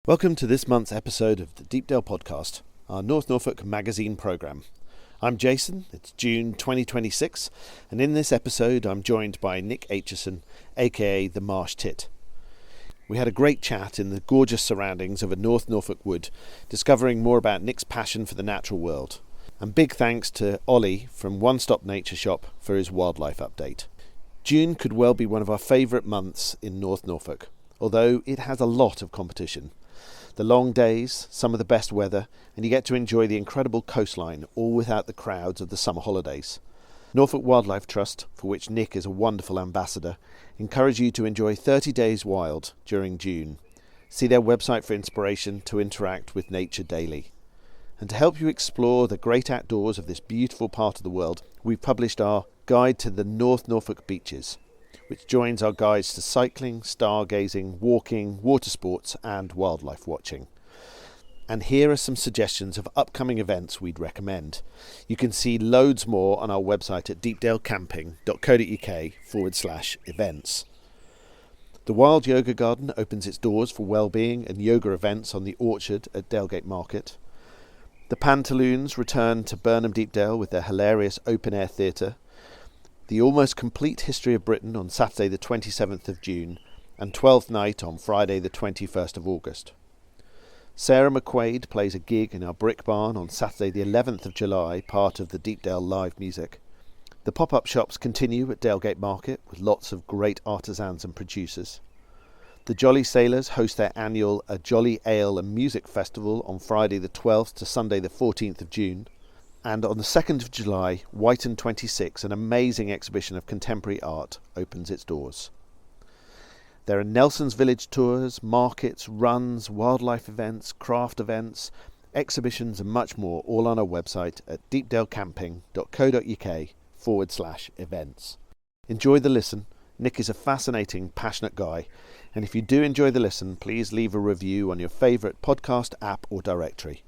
Welcome to this month's episode of the Deepdale podcast, our North Norfolk magazine programme. I'm Jason, it's June 2026, and in this episode I'm joined by Nick Acheson, aka the Marsh Tit. We had a great chat in the gorgeous surroundings of a North Norfolk wood, discovering more about Nick's passion for the natural world. And big thanks to Ollie from One Stop Nature Shop for his wildlife update. June could well be one of our favourite months in North Norfolk, although it has a lot of competition. The long days, some of the best weather, and you get to enjoy the incredible coastline, all without the crowds of the summer holidays. Norfolk Wildlife Trust, for which Nick is a wonderful ambassador, encourage you to enjoy 30 days wild during June. See their website for inspiration to interact with nature daily. And to help you explore the great outdoors of this beautiful part of the world, we've published our Guide to the North Norfolk Beaches, which joins our guides to cycling, stargazing, walking, water sports and wildlife watching. And here are some suggestions of upcoming events we'd recommend. You can see loads more on our website at deepdalecamping.co.uk/events. The Wild Yoga Garden opens its doors for wellbeing and yoga events on the Orchard at Dalgate Market. The Pantaloons return to Burnham Deepdale with their hilarious open-air theatre. The Almost Complete History of Britain on Saturday the 27th of June and Twelfth Night on Friday the 21st of August. Sarah McQuaid plays a gig in our Brick Barn on Saturday the 11th of July, part of the Deepdale live music. The pop-up shops continue at Dalgate Market with lots of great artisans and producers. The Jolly Sailors host their annual A Jolly Ale and Music Festival on Friday the 12th to Sunday the 14th of June. And on the 2nd of July, Whiten 26, an amazing exhibition of contemporary art, opens its doors. There are Nelson's Village tours, markets, runs, wildlife events, craft events, exhibitions and much more, all on our website at deepdalecamping.co.uk/events. Enjoy the listen. Nick is a fascinating, passionate guy, and if you do enjoy the listen, please leave a review on your favourite podcast app or directory.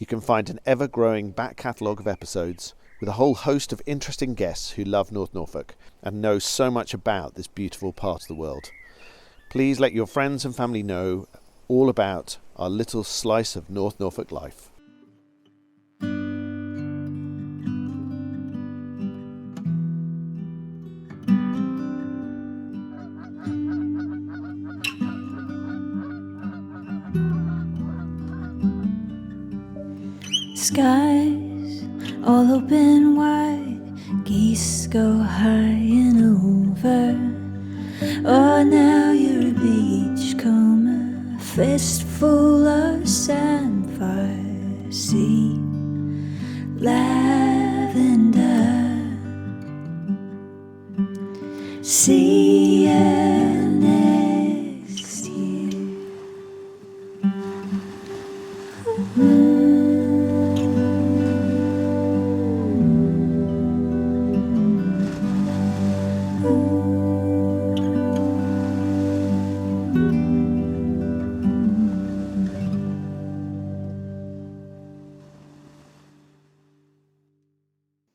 You can find an ever-growing back catalogue of episodes with a whole host of interesting guests who love North Norfolk and know so much about this beautiful part of the world. Please let your friends and family know all about our little slice of North Norfolk life. Skies all open wide, geese go high and over. Oh, now you're a beachcomber, a fistful of sandfire, sea, lavender, see you next year.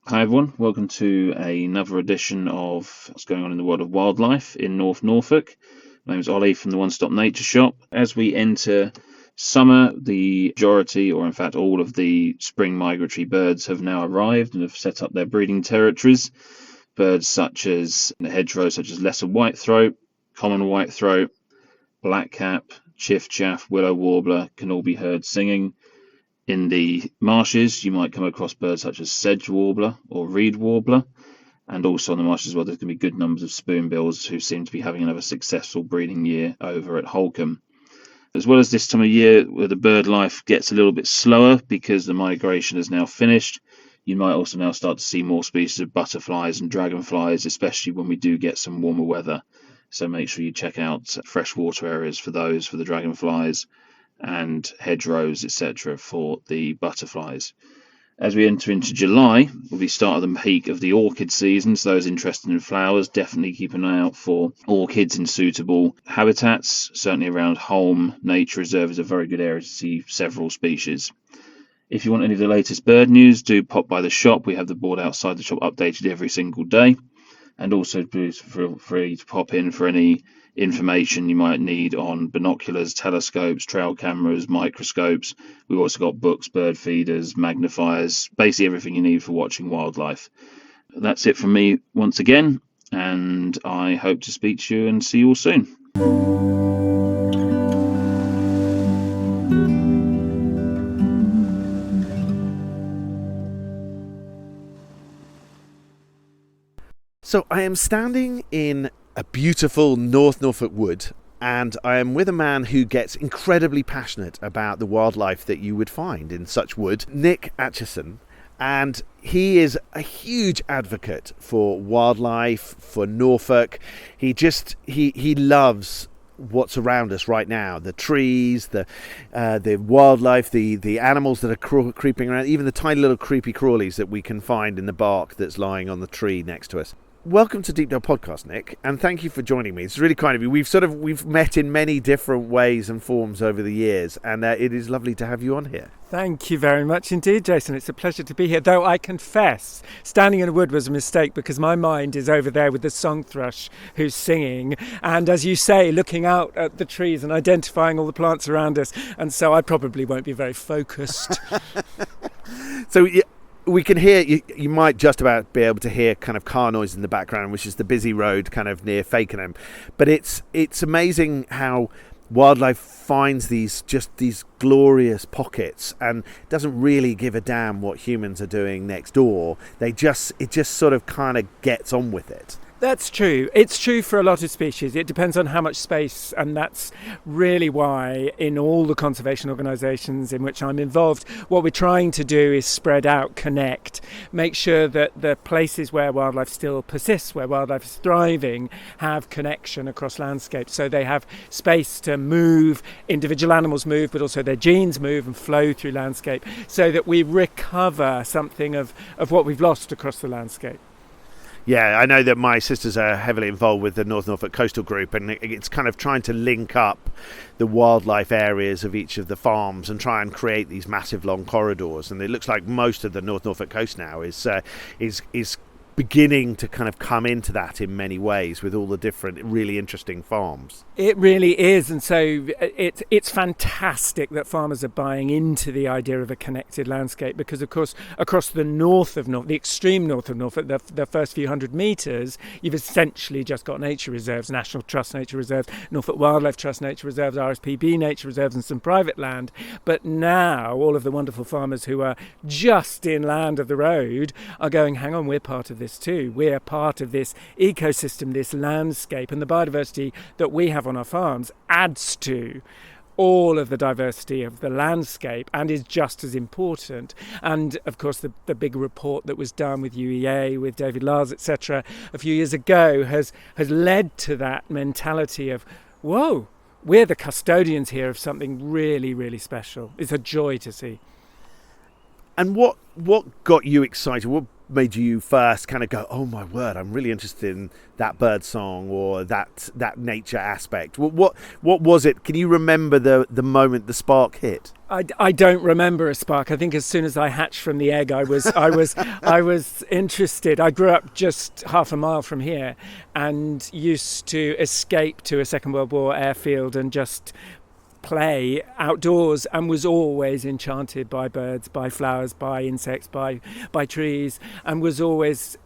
Hi everyone, welcome to another edition of what's going on in the world of wildlife in North Norfolk. My name is Ollie from the One Stop Nature Shop. As we enter summer, the majority, or in fact all of the spring migratory birds have now arrived and have set up their breeding territories. Birds such as the hedgerow, such as lesser whitethroat, common whitethroat, blackcap, chiffchaff, willow warbler can all be heard singing. In the marshes, you might come across birds such as sedge warbler or reed warbler, and also on the marshes as well, there's going to be good numbers of spoonbills who seem to be having another successful breeding year over at Holcombe. As well as this time of year where the bird life gets a little bit slower because the migration is now finished, you might also now start to see more species of butterflies and dragonflies, especially when we do get some warmer weather. So make sure you check out freshwater areas for those, for the dragonflies, and hedgerows, etc. for the butterflies. As we enter into July, will be start of the peak of the orchid season, so those interested in flowers, definitely keep an eye out for orchids in suitable habitats. Certainly around Holme Nature Reserve is a very good area to see several species. If you want any of the latest bird news, do pop by the shop. We have the board outside the shop updated every single day. And also feel free to pop in for any information you might need on binoculars, telescopes, trail cameras, microscopes. We've also got books, bird feeders, magnifiers, basically everything you need for watching wildlife. That's it from me once again, and I hope to speak to you and see you all soon. So I am standing in a beautiful North Norfolk wood, and I am with a man who gets incredibly passionate about the wildlife that you would find in such wood, Nick Acheson. And he is a huge advocate for wildlife, for Norfolk. He loves what's around us right now, the trees, the wildlife, the animals that are creeping around, even the tiny little creepy crawlies that we can find in the bark that's lying on the tree next to us. Welcome to Deepdale Podcast, Nick, and thank you for joining me. It's really kind of you. We've met in many different ways and forms over the years, and it is lovely to have you on here. Thank you very much indeed, Jason. It's a pleasure to be here, though I confess standing in a wood was a mistake because my mind is over there with the song thrush who's singing, and as you say, looking out at the trees and identifying all the plants around us, and so I probably won't be very focused. So we can hear, you might just about be able to hear kind of car noise in the background, which is the busy road kind of near Fakenham. But it's amazing how wildlife finds these glorious pockets and doesn't really give a damn what humans are doing next door. It just sort of kind of gets on with it. That's true. It's true for a lot of species. It depends on how much space, and that's really why in all the conservation organisations in which I'm involved, what we're trying to do is spread out, connect, make sure that the places where wildlife still persists, where wildlife is thriving, have connection across landscapes. So they have space to move, individual animals move, but also their genes move and flow through landscape, so that we recover something of what we've lost across the landscape. Yeah, I know that my sisters are heavily involved with the North Norfolk Coastal Group, and it's kind of trying to link up the wildlife areas of each of the farms and try and create these massive long corridors. And it looks like most of the North Norfolk coast now is beginning to kind of come into that in many ways with all the different really interesting farms. It really is, and so it's fantastic that farmers are buying into the idea of a connected landscape, because of course across the north of Norfolk, the extreme north of Norfolk, the first few hundred metres, you've essentially just got nature reserves, National Trust nature reserves, Norfolk Wildlife Trust nature reserves, RSPB nature reserves, and some private land. But now all of the wonderful farmers who are just inland of the road are going, hang on, we're part of this too. We're part of this ecosystem, this landscape, and the biodiversity that we have on our farms adds to all of the diversity of the landscape and is just as important. And of course the big report that was done with UEA, with David Lars, etc. a few years ago has led to that mentality of, whoa, we're the custodians here of something really, really special. It's a joy to see. And what got you excited? What made you first kind of go, oh my word, I'm really interested in that bird song or that nature aspect? What was it? Can you remember the moment the spark hit? I don't remember a spark. I think as soon as I hatched from the egg, I was interested. I grew up just half a mile from here and used to escape to a Second World War airfield and just play outdoors, and was always enchanted by birds, by flowers, by insects, by trees, and was always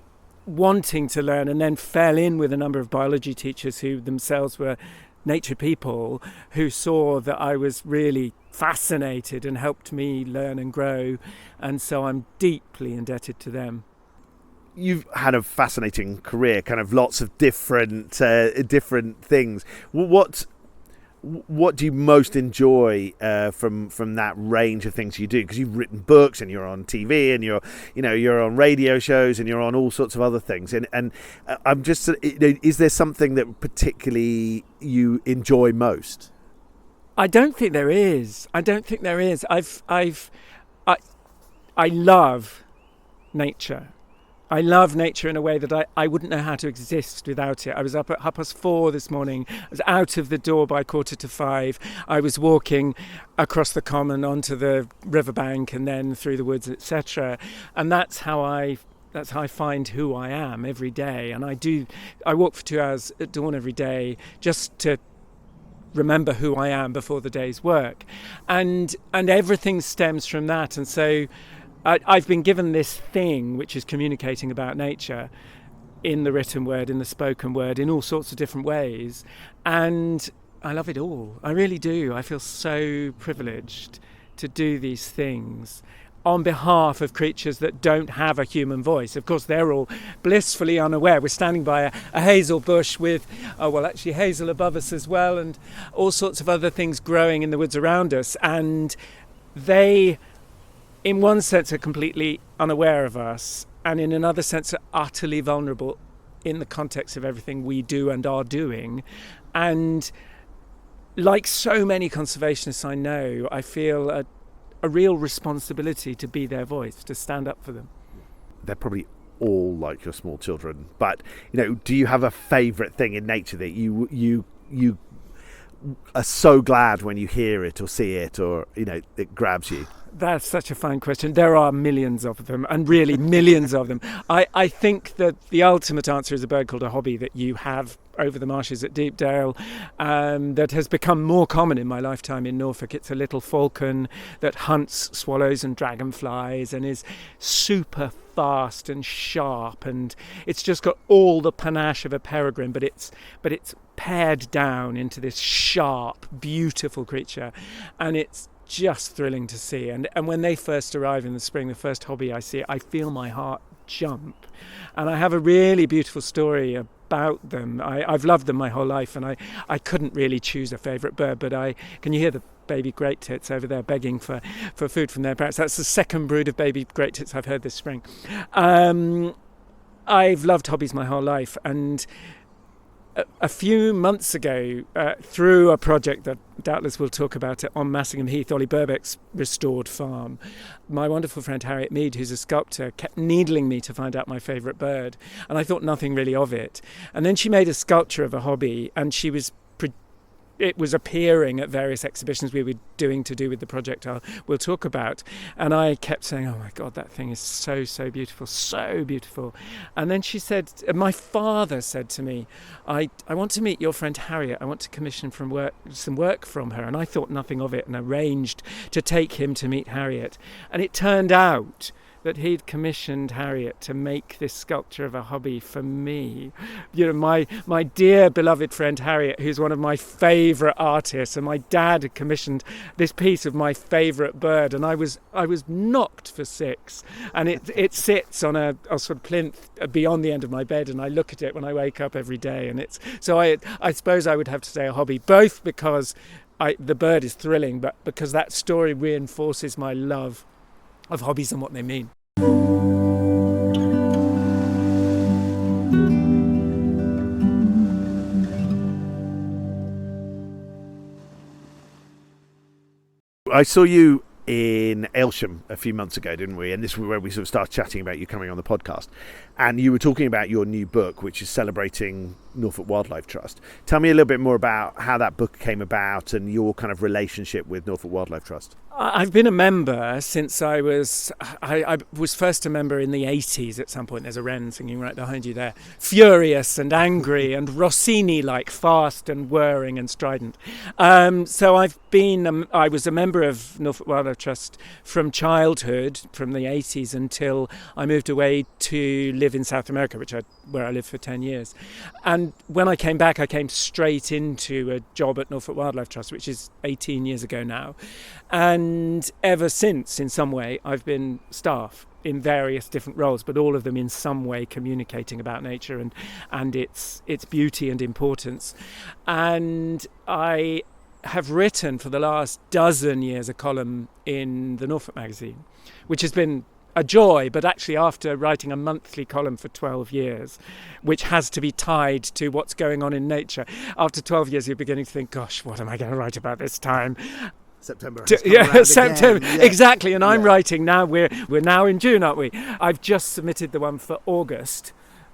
wanting to learn, and then fell in with a number of biology teachers who themselves were nature people, who saw that I was really fascinated and helped me learn and grow, and so I'm deeply indebted to them. You've had a fascinating career, kind of lots of different things. What do you most enjoy from that range of things you do? Because you've written books and you're on TV and you're on radio shows and you're on all sorts of other things. And I'm just, is there something that particularly you enjoy most? I don't think there is. I love nature. I love nature in a way that I wouldn't know how to exist without it. I was up at 4:30 this morning. I was out of the door by 4:45. I was walking across the common onto the riverbank and then through the woods, etc. And that's how I That's how I find who I am every day. And I walk for 2 hours at dawn every day just to remember who I am before the day's work. And everything stems from that. And so I've been given this thing, which is communicating about nature in the written word, in the spoken word, in all sorts of different ways. And I love it all. I really do. I feel so privileged to do these things on behalf of creatures that don't have a human voice. Of course, they're all blissfully unaware. We're standing by a hazel bush with, actually hazel above us as well, and all sorts of other things growing in the woods around us. And they, in one sense, are completely unaware of us, and in another sense are utterly vulnerable in the context of everything we do and are doing. And like so many conservationists I know, I feel a real responsibility to be their voice, to stand up for them. They're probably all like your small children, but do you have a favourite thing in nature that you are so glad when you hear it or see it, or it grabs you? That's such a fine question. There are millions of them, and really millions of them. I think that the ultimate answer is a bird called a hobby that you have over the marshes at Deepdale, that has become more common in my lifetime in Norfolk. It's a little falcon that hunts swallows and dragonflies and is super fast and sharp, and it's just got all the panache of a peregrine, but it's pared down into this sharp, beautiful creature, and it's just thrilling to see. And when they first arrive in the spring, the first hobby I see, I feel my heart jump. And I have a really beautiful story about them. I've loved them my whole life, and I couldn't really choose a favourite bird, but can you hear the baby great tits over there begging for food from their parents? That's the second brood of baby great tits I've heard this spring. I've loved hobbies my whole life, and a few months ago, through a project that doubtless we'll talk about it on Massingham Heath, Ollie Birbeck's restored farm, my wonderful friend Harriet Mead, who's a sculptor, kept needling me to find out my favourite bird, and I thought nothing really of it. And then she made a sculpture of a hobby, and it was appearing at various exhibitions we were doing to do with the project we'll talk about. And I kept saying, oh my God, that thing is so, so beautiful, so beautiful. And then she said, my father said to me, I want to meet your friend Harriet. I want to commission some work from her. And I thought nothing of it and arranged to take him to meet Harriet. And it turned out that he'd commissioned Harriet to make this sculpture of a hobby for me. My dear beloved friend Harriet, who's one of my favourite artists, and my dad had commissioned this piece of my favourite bird, and I was knocked for six. And it sits on a sort of plinth beyond the end of my bed, and I look at it when I wake up every day. And I suppose I would have to say a hobby, both because the bird is thrilling, but because that story reinforces my love of hobbies and what they mean. I saw you in Aylsham a few months ago, didn't we? And this was where we sort of started chatting about you coming on the podcast. And you were talking about your new book, which is celebrating Norfolk Wildlife Trust. Tell me a little bit more about how that book came about and your kind of relationship with Norfolk Wildlife Trust. I've been a member since I was first a member in the 80s at some point. There's a wren singing right behind you there. Furious and angry and Rossini-like, fast and whirring and strident. So I was a member of Norfolk Wildlife Trust from childhood, from the 80s until I moved away to live in South America, where I lived for 10 years. And when I came back, I came straight into a job at Norfolk Wildlife Trust, which is 18 years ago now. And ever since, in some way, I've been staff in various different roles, but all of them in some way communicating about nature and its beauty and importance. And I have written for the last dozen years a column in the Norfolk magazine, which has been a joy, but actually after writing a monthly column for 12 years, which has to be tied to what's going on in nature, after 12 years you're beginning to think, gosh, what am I going to write about this time? September. September, yeah. Exactly. And I'm writing now. We're now in June, aren't we? I've just submitted the one for August,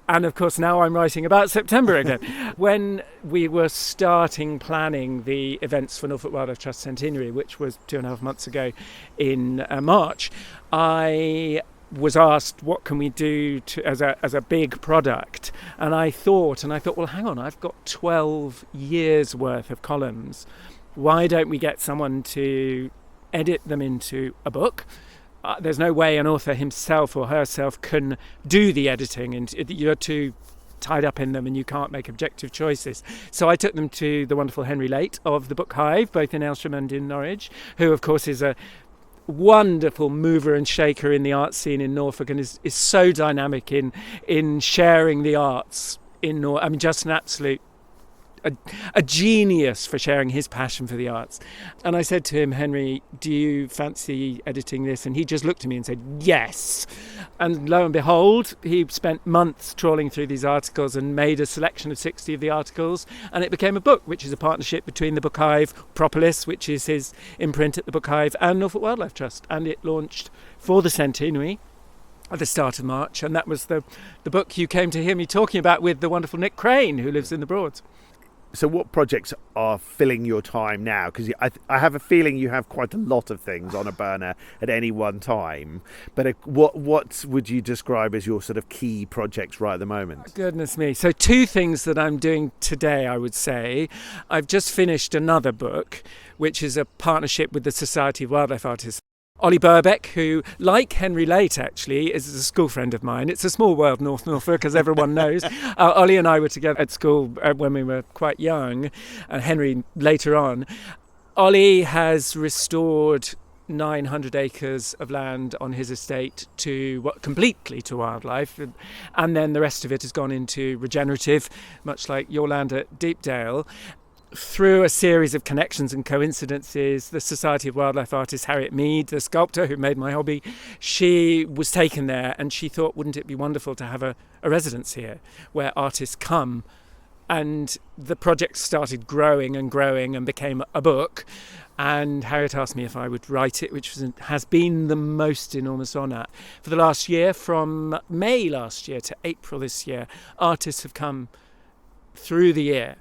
and of course now I'm writing about September again. When we were starting planning the events for Norfolk Wildlife Trust Centenary, which was 2.5 months ago in March, I was asked, what can we do as a big product? And I thought, well, hang on, I've got 12 years worth of columns. Why don't we get someone to edit them into a book? There's no way an author himself or herself can do the editing, and you're too tied up in them and you can't make objective choices. So I took them to the wonderful Henry Late of the Book Hive, both in Aylsham and in Norwich, who of course is a wonderful mover and shaker in the art scene in Norfolk, and is so dynamic in sharing the arts in Norfolk. I mean, just an absolute a genius for sharing his passion for the arts. And I said to him, Henry, do you fancy editing this? And he just looked at me and said, yes. And lo and behold, he spent months trawling through these articles and made a selection of 60 of the articles, and it became a book, which is a partnership between the Book Hive, Propolis, which is his imprint at the Book Hive, and Norfolk Wildlife Trust. And it launched for the centenary at the start of March, and that was the book you came to hear me talking about with the wonderful Nick Crane, who lives in the Broads. So what projects are filling your time now? Because I have a feeling you have quite a lot of things on a burner at any one time. But what would you describe as your sort of key projects right at the moment? Goodness me. So 2 things that I'm doing today, I would say. I've just finished another book, which is a partnership with the Society of Wildlife Artists. Ollie Birbeck, who, like Henry Late, actually, is a school friend of mine. It's a small world, North Norfolk, as everyone knows. Ollie and I were together at school when we were quite young, and Henry later on. Ollie has restored 900 acres of land on his estate completely to wildlife, and then the rest of it has gone into regenerative, much like your land at Deepdale. Through a series of connections and coincidences, the Society of Wildlife Artists, Harriet Mead, the sculptor who made my hobby, she was taken there, and she thought, wouldn't it be wonderful to have a residence here where artists come? And the project started growing and growing and became a book. And Harriet asked me if I would write it, which has been the most enormous honour. For the last year, from May last year to April this year, artists have come through the year.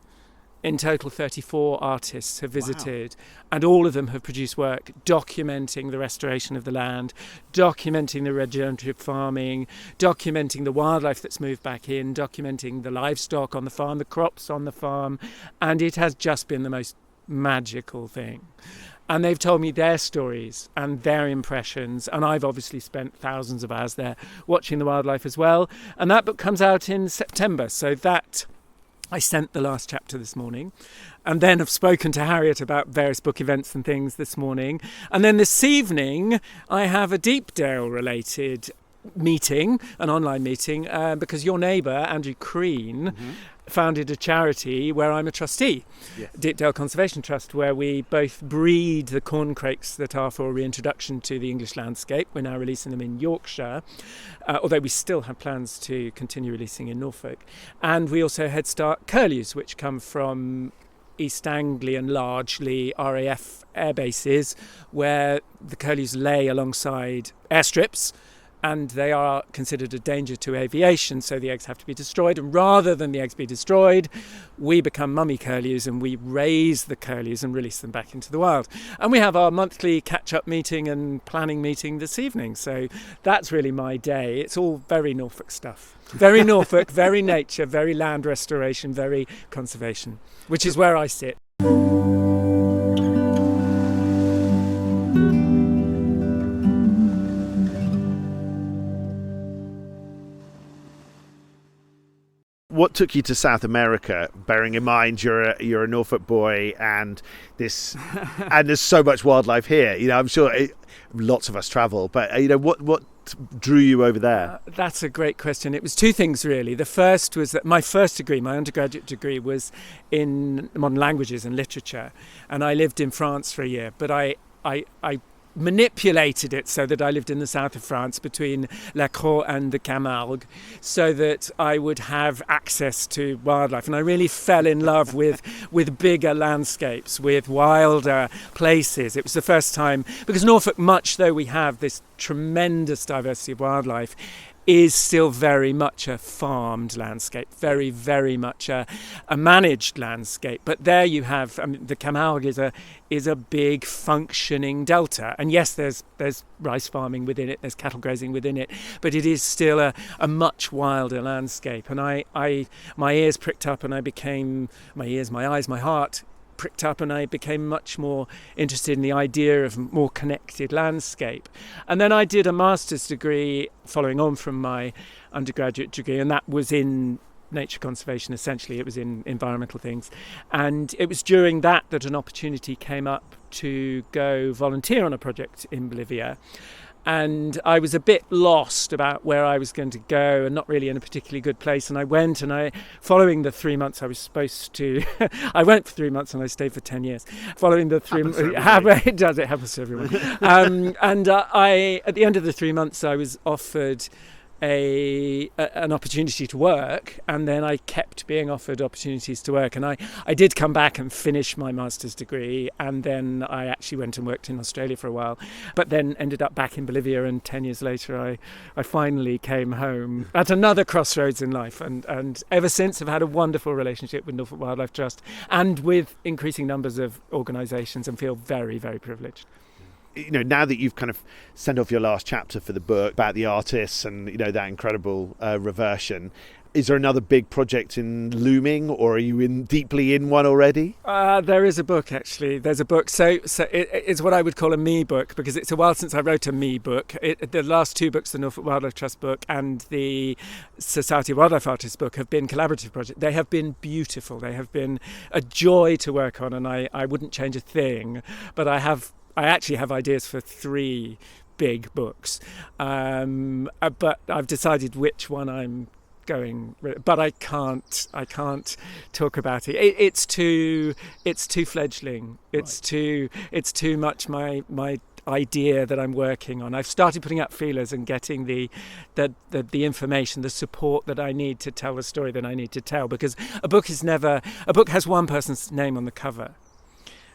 In total, 34 artists have visited, wow. And all of them have produced work documenting the restoration of the land, documenting the regenerative farming, documenting the wildlife that's moved back in, documenting the livestock on the farm, the crops on the farm, and it has just been the most magical thing. And they've told me their stories and their impressions, and I've obviously spent thousands of hours there watching the wildlife as well. And that book comes out in September, so that... I sent the last chapter this morning, and then have spoken to Harriet about various book events and things this morning. And then this evening, I have a Deepdale-related meeting, an online meeting, because your neighbour, Andrew Crean, founded a charity where I'm a trustee, yes. Deepdale Conservation Trust, where we both breed the corncrakes that are for reintroduction to the English landscape. We're now releasing them in Yorkshire, although we still have plans to continue releasing in Norfolk. And we also head start curlews, which come from East Anglian, largely RAF air bases, where the curlews lay alongside airstrips, and they are considered a danger to aviation, so the eggs have to be destroyed. And rather than the eggs be destroyed, we become mummy curlews, and we raise the curlews and release them back into the wild. And we have our monthly catch-up meeting and planning meeting this evening, so that's really my day. It's all very Norfolk stuff. Very Norfolk, very nature, very land restoration, very conservation, which is where I sit. What took you to South America, bearing in mind you're a Norfolk boy and there's so much wildlife here? You know, I'm sure lots of us travel, but you know, what drew you over there? That's a great question. It was 2 things really. The first was that my first degree, my undergraduate degree, was in modern languages and literature, and I lived in France for a year. But I manipulated it so that I lived in the south of France between La Crau and the Camargue, so that I would have access to wildlife. And I really fell in love with bigger landscapes, with wilder places. It was the first time, because Norfolk, much though we have this tremendous diversity of wildlife, is still very much a farmed landscape, very, very much a managed landscape. But there you have, the Camargue is a big functioning delta. And yes, there's rice farming within it, there's cattle grazing within it, but it is still a much wilder landscape. And my ears pricked up, and my eyes, my heart pricked up, and I became much more interested in the idea of more connected landscape. And then I did a master's degree following on from my undergraduate degree, and that was in nature conservation. Essentially, it was in environmental things. And it was during that an opportunity came up to go volunteer on a project in Bolivia. And I was a bit lost about where I was going to go, and not really in a particularly good place. And I went, and following the 3 months I was supposed to, I went for 3 months and I stayed for 10 years. Following the 3 months, it happens to everyone. At the end of the 3 months, I was offered an opportunity to work, and then I kept being offered opportunities to work, and I did come back and finish my master's degree, and then I actually went and worked in Australia for a while, but then ended up back in Bolivia, and 10 years later I finally came home at another crossroads in life, and ever since I've had a wonderful relationship with Norfolk Wildlife Trust and with increasing numbers of organisations, and feel very, very privileged. Now that you've kind of sent off your last chapter for the book about the artists and, that incredible reversion, is there another big project in looming, or are you deeply in one already? There is a book, actually. There's a book. So it's what I would call a me book, because it's a while since I wrote a me book. The last two books, the Norfolk Wildlife Trust book and the Society of Wildlife Artists book, have been collaborative projects. They have been beautiful. They have been a joy to work on, and I wouldn't change a thing. But I actually have ideas for 3 big books, but I've decided which one I'm going with. But I can't talk about it. It's too fledgling. It's too much my idea that I'm working on. I've started putting out feelers and getting the information, the support that I need to tell the story that I need to tell, because a book has one person's name on the cover.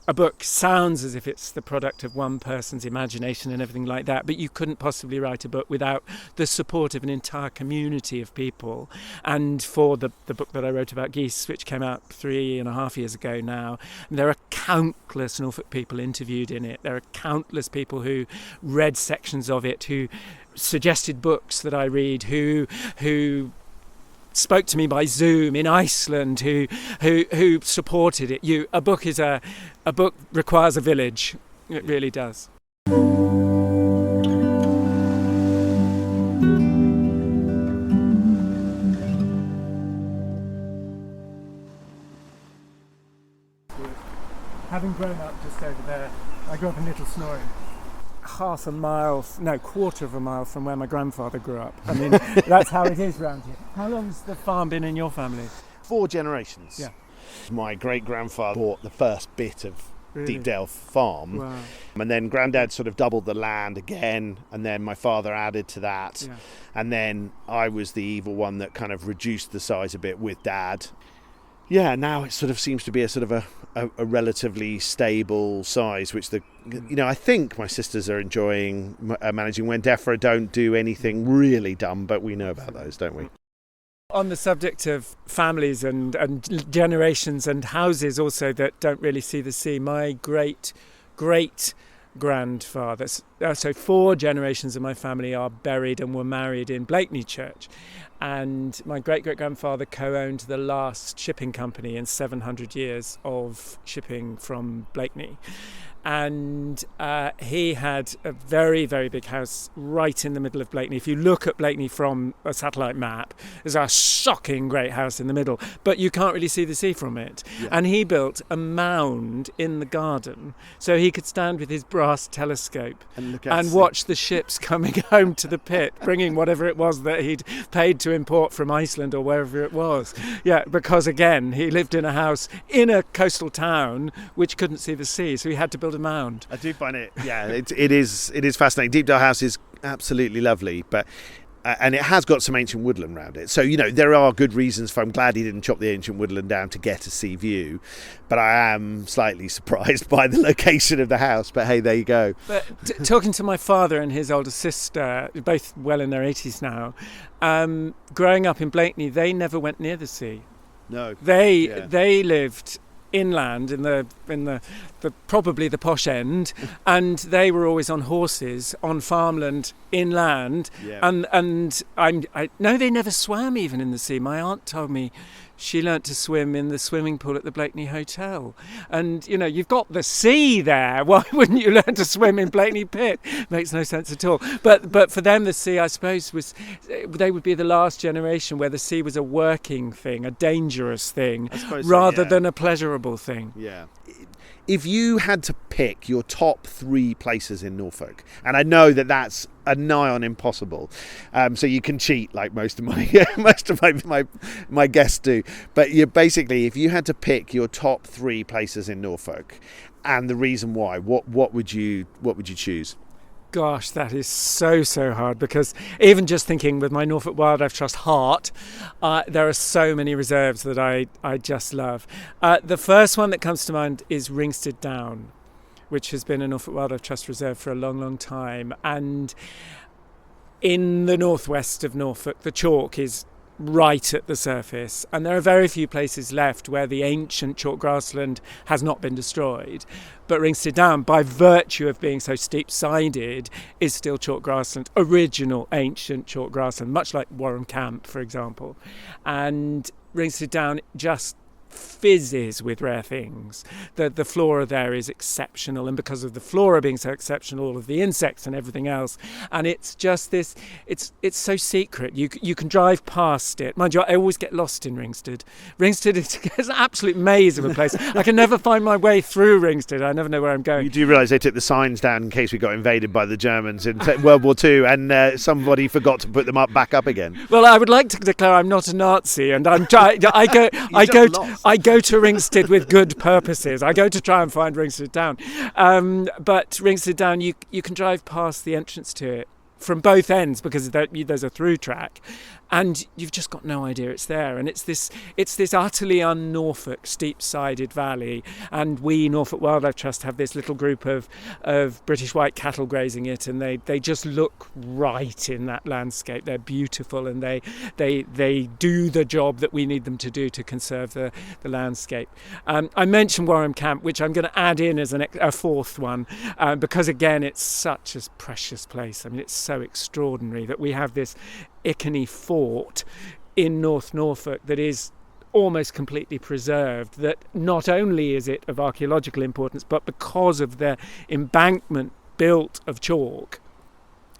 A book sounds as if it's the product of one person's imagination and everything like that, but you couldn't possibly write a book without the support of an entire community of people. And for the book that I wrote about geese, which came out 3.5 years ago now, there are countless Norfolk people interviewed in it. There are countless people who read sections of it, who suggested books that I read, who spoke to me by Zoom in Iceland, who supported it. A book requires a village. It really does. Having grown up just over there, I grew up in Little Snoring, quarter of a mile from where my grandfather grew up. I mean, that's how it is around here. How long's the farm been in your family? 4 generations. Yeah. My great-grandfather bought the first bit of Deepdale farm. Wow. And then Grandad sort of doubled the land again, and then my father added to that. Yeah. And then I was the evil one that kind of reduced the size a bit with Dad. Yeah, now it sort of seems to be a sort of a relatively stable size, which I think my sisters are enjoying managing when DEFRA don't do anything really dumb, but we know about those, don't we? On the subject of families and generations and houses also that don't really see the sea, my great grandfather, so 4 generations of my family are buried and were married in Blakeney Church, and my great-great-grandfather co-owned the last shipping company in 700 years of shipping from Blakeney. And he had a very, very big house right in the middle of Blakeney. If you look at Blakeney from a satellite map, there's a shocking great house in the middle, but you can't really see the sea from it. Yeah. And he built a mound in the garden so he could stand with his brass telescope and watch the ships coming home to the pit, bringing whatever it was that he'd paid to import from Iceland or wherever it was. Yeah, because again, he lived in a house in a coastal town which couldn't see the sea, so he had to build a mound. I do find it, it is fascinating. Deepdale House is absolutely lovely, but and it has got some ancient woodland around it. So, there are good reasons for, I'm glad he didn't chop the ancient woodland down to get a sea view, but I am slightly surprised by the location of the house. But hey, there you go. But talking to my father and his older sister, both well in their 80s now, growing up in Blakeney, they never went near the sea. No. They lived inland in the probably the posh end, and they were always on horses on farmland inland. And I know they never swam even in the sea. My aunt told me she learnt to swim in the swimming pool at the Blakeney Hotel. And you've got the sea there, why wouldn't you learn to swim in Blakeney Pit? Makes no sense at all. But for them, the sea, I suppose, they would be the last generation where the sea was a working thing, a dangerous thing, rather than a pleasurable thing. Yeah. If you had to pick your top 3 places in Norfolk, and I know that that's a nigh on impossible, so you can cheat like most of my guests do, but you basically, if you had to pick your top 3 places in Norfolk and the reason why, what would you choose? Gosh, that is so hard, because even just thinking with my Norfolk Wildlife Trust heart, there are so many reserves that I just love. The first one that comes to mind is Ringstead Down, which has been a Norfolk Wildlife Trust reserve for a long time. And in the northwest of Norfolk, the chalk is right at the surface, and there are very few places left where the ancient chalk grassland has not been destroyed. But Ringstead Down, by virtue of being so steep-sided, is still chalk grassland, original ancient chalk grassland, much like Warham Camp, for example. And Ringstead Down just fizzes with rare things. The flora there is exceptional, and because of the flora being so exceptional, all of the insects and everything else, and it's just this, it's so secret. You can drive past it. Mind you, I always get lost in Ringstead. Ringstead is an absolute maze of a place. I can never find my way through Ringstead. I never know where I'm going. You do realise they took the signs down in case we got invaded by the Germans in World War II, and somebody forgot to put them back up again. Well, I would like to declare I'm not a Nazi, and I go to Ringstead with good purposes. I go to try and find Ringstead Down. But Ringstead Down, you can drive past the entrance to it from both ends, because there's a through track, and you've just got no idea it's there. And it's this utterly un-Norfolk steep-sided valley, and we, Norfolk Wildlife Trust, have this little group of British white cattle grazing it, and they just look right in that landscape. They're beautiful, and they do the job that we need them to do to conserve the landscape. I mentioned Warham Camp, which I'm going to add in as a fourth one, because again, it's such a precious place. I mean, it's so extraordinary that we have this Icony Fort in North Norfolk that is almost completely preserved, that not only is it of archaeological importance, but because of the embankment built of chalk,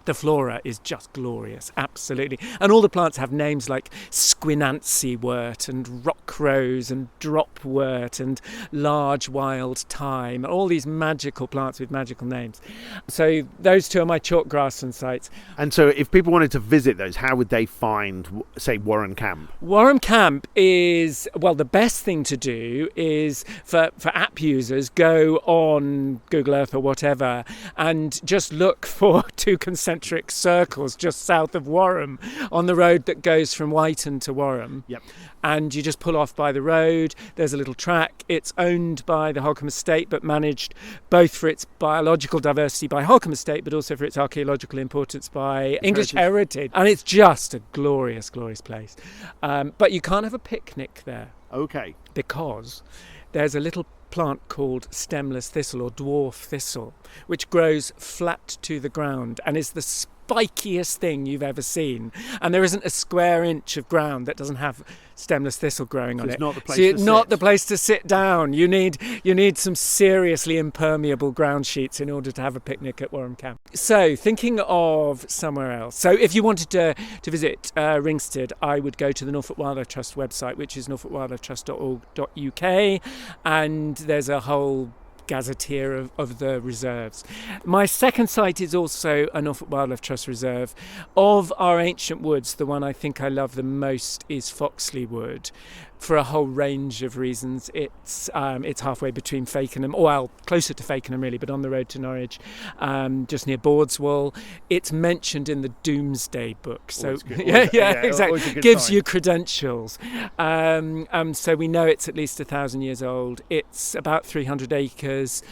the flora is just glorious, absolutely. And all the plants have names like Squinancy wort and rock rose and drop wort and large wild thyme, all these magical plants with magical names. So those two are my chalk grassland sites. And so if people wanted to visit those, how would they find, say, Warham Camp? Warham Camp is, well, the best thing to do is for app users, go on Google Earth or whatever and just look for 2 concentric circles just south of Warham on the road that goes from Whiten to Warham. Yep. And you just pull off by the road. There's a little track. It's owned by the Holcombe Estate, but managed both for its biological diversity by Holcombe Estate, but also for its archaeological importance by English Heritage. And it's just a glorious, glorious place. But you can't have a picnic there. Okay. Because there's a little plant called stemless thistle or dwarf thistle, which grows flat to the ground and is the spikiest thing you've ever seen. And there isn't a square inch of ground that doesn't have stemless thistle growing on it. It's not the place so to not sit. the place to sit down. You need some seriously impermeable ground sheets in order to have a picnic at Warham Camp. So thinking of somewhere else. So if you wanted to visit Ringstead, I would go to the Norfolk Wildlife Trust website, which is norfolkwildlifetrust.org.uk, and there's a whole gazetteer of the reserves. My second site is also a Norfolk Wildlife Trust reserve. Of our ancient woods, the one I think I love the most is Foxley Wood, for a whole range of reasons. It's halfway between Fakenham, well, closer to Fakenham really, but on the road to Norwich, just near Bordswall. It's mentioned in the Domesday Book, so exactly, gives you credentials. So we know it's at least 1,000 years old. It's about 300 acres.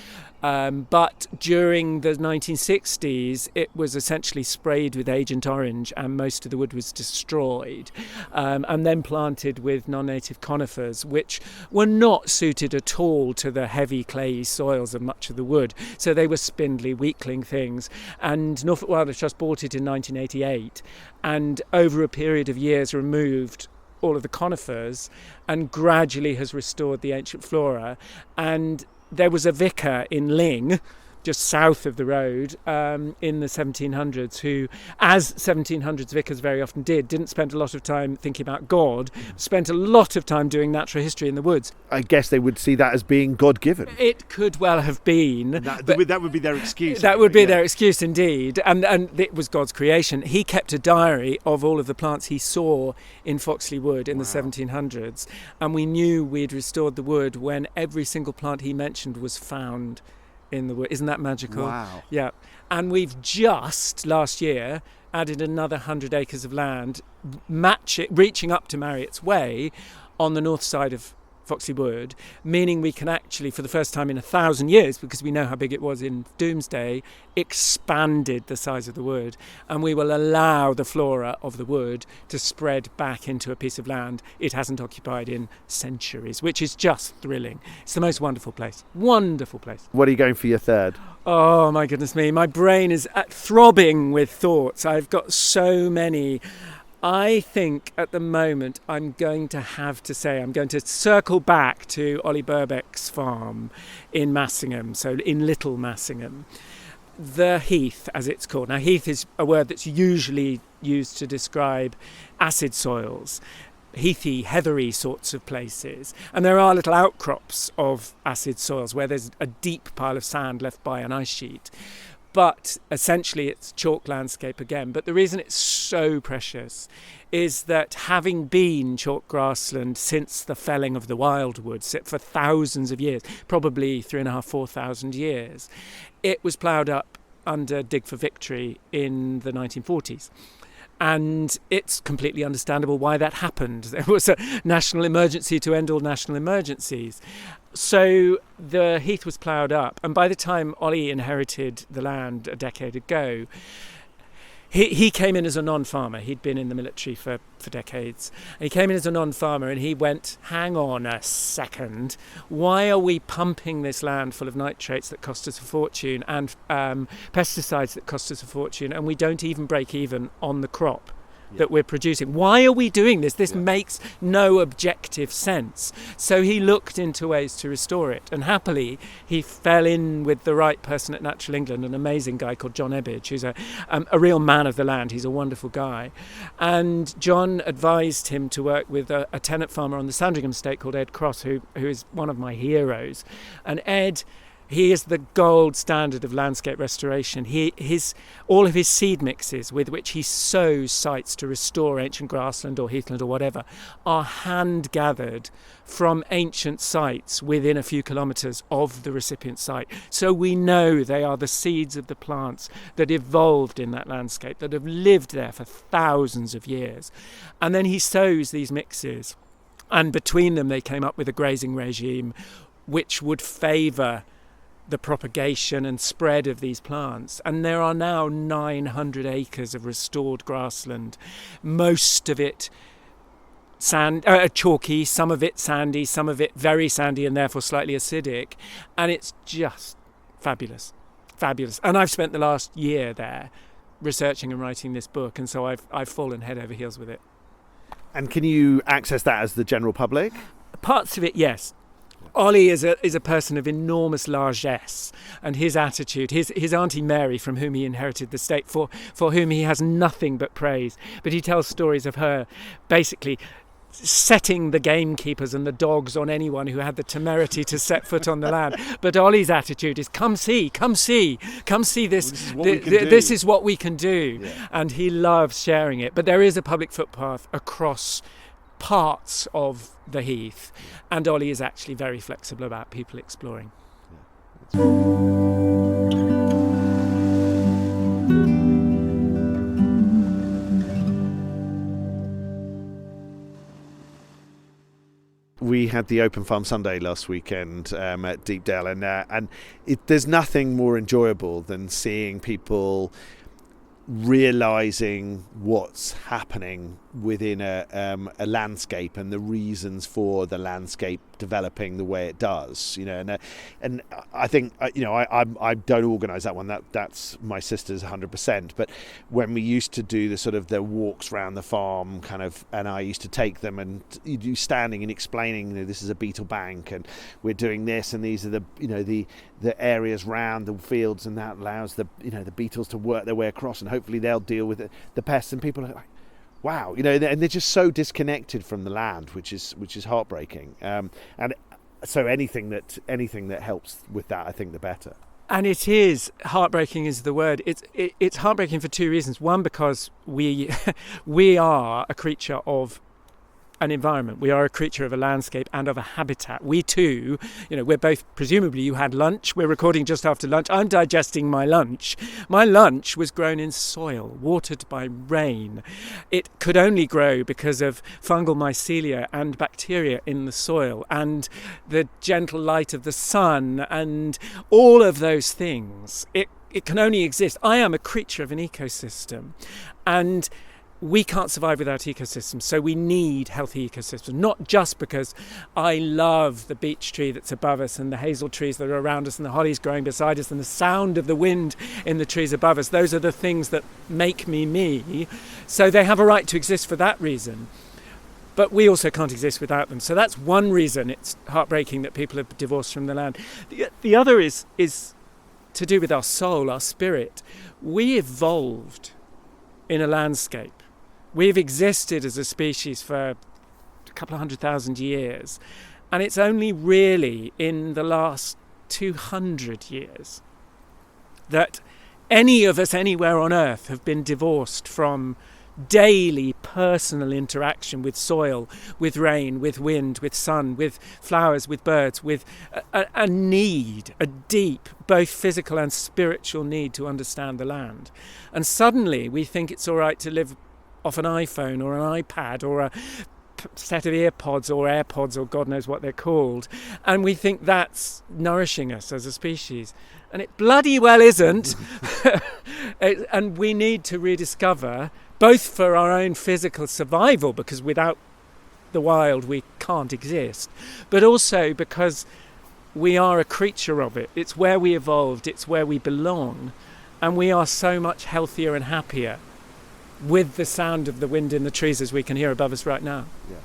But during the 1960s, it was essentially sprayed with Agent Orange and most of the wood was destroyed, and then planted with non-native conifers, which were not suited at all to the heavy clayey soils of much of the wood. So they were spindly, weakling things. And Norfolk Wildlife Trust bought it in 1988 and over a period of years removed all of the conifers and gradually has restored the ancient flora. And there was a vicar in Ling, just south of the road, in the 1700s, who, as 1700s vicars very often didn't spend a lot of time thinking about God, spent a lot of time doing natural history in the woods. I guess they would see that as being God-given. It could well have been. That would be their excuse. That would be their excuse indeed. And it was God's creation. He kept a diary of all of the plants he saw in Foxley Wood in the 1700s. And we knew we'd restored the wood when every single plant he mentioned was found in the wood. Isn't that magical? Wow. Yeah. And we've just last year added another 100 acres of land, reaching up to Marriott's Way on the north side of Foxley Wood, meaning we can actually, for the first time in 1,000 years, because we know how big it was in Domesday, expanded the size of the wood, and we will allow the flora of the wood to spread back into a piece of land it hasn't occupied in centuries, which is just thrilling. It's the most wonderful place. Wonderful place. What are you going for your third? Oh, my goodness me. My brain is throbbing with thoughts. I've got so many. I think at the moment I'm going to circle back to Ollie Birbeck's farm in Massingham, so in Little Massingham. The heath, as it's called. Now, heath is a word that's usually used to describe acid soils, heathy, heathery sorts of places. And there are little outcrops of acid soils where there's a deep pile of sand left by an ice sheet. But essentially it's chalk landscape again. But the reason it's so precious is that having been chalk grassland since the felling of the wildwoods for thousands of years, probably 3,500, 4,000 years, it was ploughed up under Dig for Victory in the 1940s. And it's completely understandable why that happened. There was a national emergency to end all national emergencies. So the heath was ploughed up. And by the time Ollie inherited the land a decade ago, he came in as a non-farmer. He'd been in the military for decades. And he came in as a non-farmer and he went, hang on a second, why are we pumping this land full of nitrates that cost us a fortune and pesticides that cost us a fortune, and we don't even break even on the crop that we're producing? Why are we doing this? This makes no objective sense. So he looked into ways to restore it, and happily he fell in with the right person at Natural England, an amazing guy called John Ebbidge, who's a real man of the land. He's a wonderful guy, and John advised him to work with a tenant farmer on the Sandringham estate called Ed Cross, who is one of my heroes. And Ed, he is the gold standard of landscape restoration. All of his seed mixes with which he sows sites to restore ancient grassland or heathland or whatever are hand gathered from ancient sites within a few kilometres of the recipient site. So we know they are the seeds of the plants that evolved in that landscape, that have lived there for thousands of years. And then he sows these mixes, and between them they came up with a grazing regime which would favour the propagation and spread of these plants. And there are now 900 acres of restored grassland, most of it chalky, some of it sandy, some of it very sandy and therefore slightly acidic, and it's just fabulous. And I've spent the last year there researching and writing this book, and so I've fallen head over heels with it. And can you access that as the general public? Parts of it, yes. Ollie is a person of enormous largesse, and his attitude, his Auntie Mary, from whom he inherited the estate, for whom he has nothing but praise. But he tells stories of her basically setting the gamekeepers and the dogs on anyone who had the temerity to set foot on the land. But Ollie's attitude is, come see this. This is what we can do. Yeah. And he loves sharing it. But there is a public footpath across parts of the heath, and Ollie is actually very flexible about people exploring. We had the Open Farm Sunday last weekend at Deepdale, and there's nothing more enjoyable than seeing people realising what's happening within a landscape and the reasons for the landscape developing the way it does, and I think I don't organise that one. That's my sister's 100%. But when we used to do the sort of the walks around the farm kind of, and I used to take them and you standing and explaining, this is a beetle bank and we're doing this and these are the areas round the fields, and that allows the beetles to work their way across and hopefully they'll deal with the pests, and people are like, wow, and they're just so disconnected from the land, which is heartbreaking. And so anything that helps with that, I think, the better. And it is heartbreaking is the word. It's heartbreaking for two reasons. One, because we are a creature of an environment. We are a creature of a landscape and of a habitat. We too, we're both, presumably you had lunch. We're recording just after lunch. I'm digesting my lunch. My lunch was grown in soil, watered by rain. It could only grow because of fungal mycelia and bacteria in the soil and the gentle light of the sun and all of those things. It can only exist. I am a creature of an ecosystem, and we can't survive without ecosystems, so we need healthy ecosystems, not just because I love the beech tree that's above us and the hazel trees that are around us and the hollies growing beside us and the sound of the wind in the trees above us. Those are the things that make me me, so they have a right to exist for that reason. But we also can't exist without them. So that's one reason it's heartbreaking that people are divorced from the land. The other is to do with our soul, our spirit. We evolved in a landscape. We've existed as a species for a couple of 100,000 years, and it's only really in the last 200 years that any of us anywhere on Earth have been divorced from daily personal interaction with soil, with rain, with wind, with sun, with flowers, with birds, with a need, a deep, both physical and spiritual need to understand the land. And suddenly we think it's all right to live off an iPhone or an iPad or a set of earpods or AirPods or God knows what they're called, and we think that's nourishing us as a species, and it bloody well isn't. And we need to rediscover, both for our own physical survival, because without the wild we can't exist, but also because we are a creature of it. It's where we evolved, it's where we belong, and we are so much healthier and happier with the sound of the wind in the trees as we can hear above us right now. Yeah.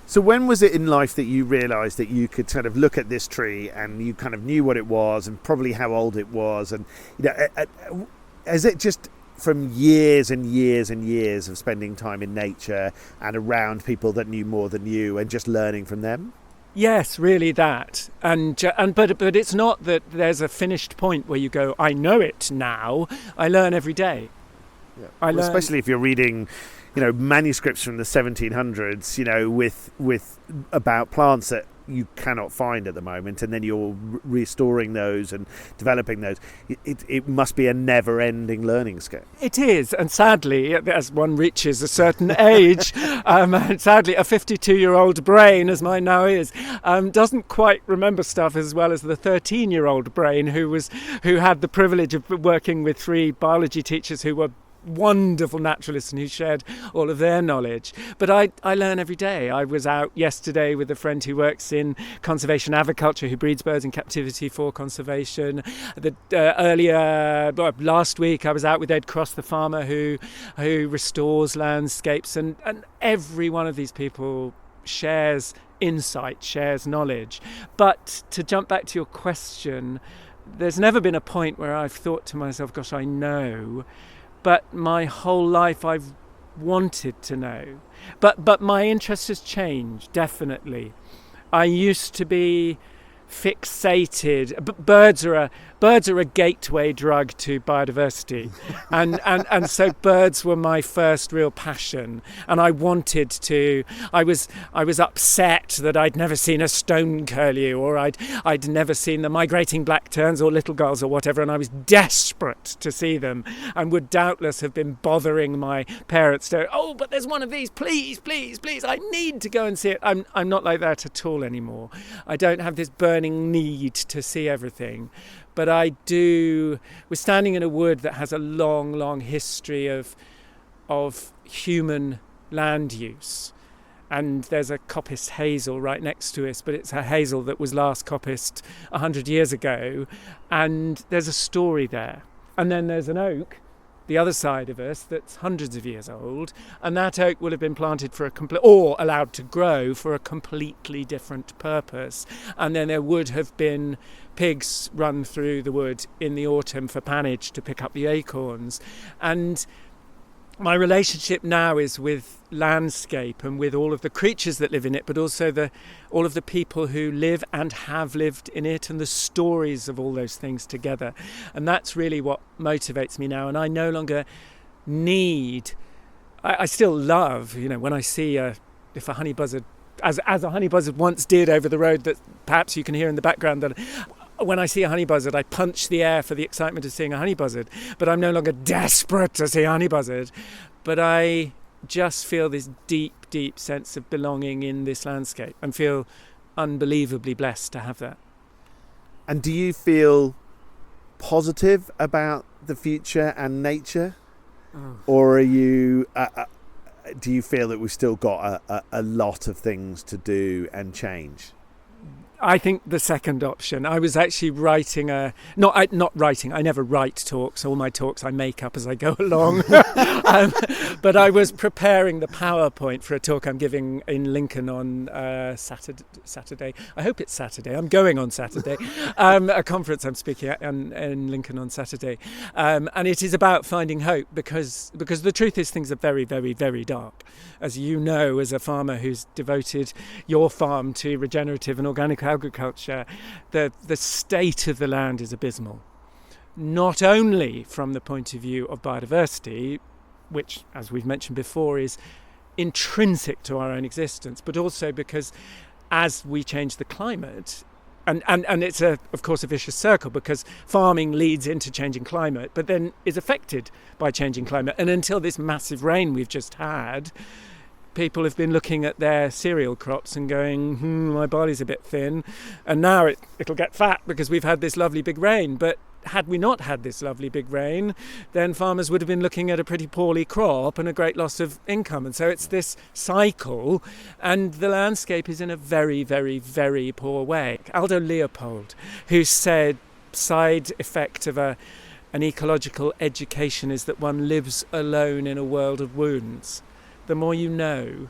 So when was it in life that you realised that you could kind of look at this tree and you kind of knew what it was and probably how old it was? And is it just from years and years and years of spending time in nature and around people that knew more than you and just learning from them? Yes, really that. But it's not that there's a finished point where you go, I know it now. I learn every day. Yeah. Especially if you're reading, manuscripts from the 1700s, with about plants that you cannot find at the moment, and then you're restoring those and developing those. It must be a never-ending learning scale. It is, and sadly, as one reaches a certain age, sadly, a 52-year-old brain, as mine now is, doesn't quite remember stuff as well as the 13-year-old brain who had the privilege of working with 3 biology teachers who were wonderful naturalists and who shared all of their knowledge. But I learn every day. I was out yesterday with a friend who works in conservation aviculture, who breeds birds in captivity for conservation. Last week I was out with Ed Cross, the farmer who restores landscapes, and every one of these people shares insight, shares knowledge. But to jump back to your question, there's never been a point where I've thought to myself, gosh, I know. But my whole life I've wanted to know. But my interest has changed, definitely. I used to be fixated. Birds birds are a gateway drug to biodiversity. and so birds were my first real passion. And I wanted to, I was upset that I'd never seen a stone curlew, or I'd never seen the migrating black terns or little gulls or whatever, and I was desperate to see them, and would doubtless have been bothering my parents to, oh, but there's one of these, please, please, please, I need to go and see it. I'm not like that at all anymore. I don't have this burning need to see everything. But I do. We're standing in a wood that has a long, long history of human land use. And there's a coppice hazel right next to us, but it's a hazel that was last coppiced 100 years ago. And there's a story there. And then there's an oak, the other side of us, that's hundreds of years old. And that oak will have been planted for or allowed to grow for a completely different purpose. And then there would have been pigs run through the wood in the autumn for pannage to pick up the acorns. And my relationship now is with landscape and with all of the creatures that live in it, but also all of the people who live and have lived in it, and the stories of all those things together. And that's really what motivates me now. And I no longer need, I still love, when I see if a honey buzzard, as a honey buzzard once did over the road that perhaps you can hear in the background, that when I see a honey buzzard, I punch the air for the excitement of seeing a honey buzzard. But I'm no longer desperate to see a honey buzzard. But I just feel this deep, deep sense of belonging in this landscape and feel unbelievably blessed to have that. And do you feel positive about the future and nature? Oh. Or are you... do you feel that we've still got a lot of things to do and change? I think the second option. I was actually writing I never write talks. All my talks I make up as I go along. But I was preparing the PowerPoint for a talk I'm giving in Lincoln on Saturday. I hope it's Saturday. I'm going on Saturday. A conference I'm speaking at in Lincoln on Saturday. And it is about finding hope because the truth is things are very, very, very dark. As you know, as a farmer who's devoted your farm to regenerative and organic agriculture, the state of the land is abysmal. Not only from the point of view of biodiversity, which, as we've mentioned before, is intrinsic to our own existence, but also because as we change the climate, and it's of course a vicious circle, because farming leads into changing climate, but then is affected by changing climate. And until this massive rain we've just had, people have been looking at their cereal crops and going, my barley's a bit thin, and now it'll get fat because we've had this lovely big rain. But had we not had this lovely big rain, then farmers would have been looking at a pretty poorly crop and a great loss of income. And so it's this cycle, and the landscape is in a very, very, very poor way. Aldo Leopold, who said side effect of an ecological education is that one lives alone in a world of wounds. The more you know,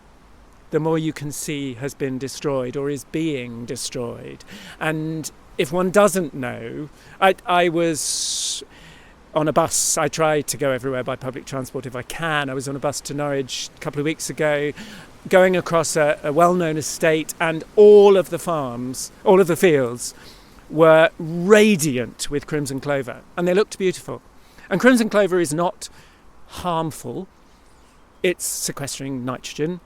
the more you can see has been destroyed or is being destroyed. And if one doesn't know, I was on a bus. I try to go everywhere by public transport if I can. I was on a bus to Norwich a couple of weeks ago, going across a well-known estate, and all of the farms, all of the fields were radiant with crimson clover, and they looked beautiful. And crimson clover is not harmful. It's sequestering nitrogen.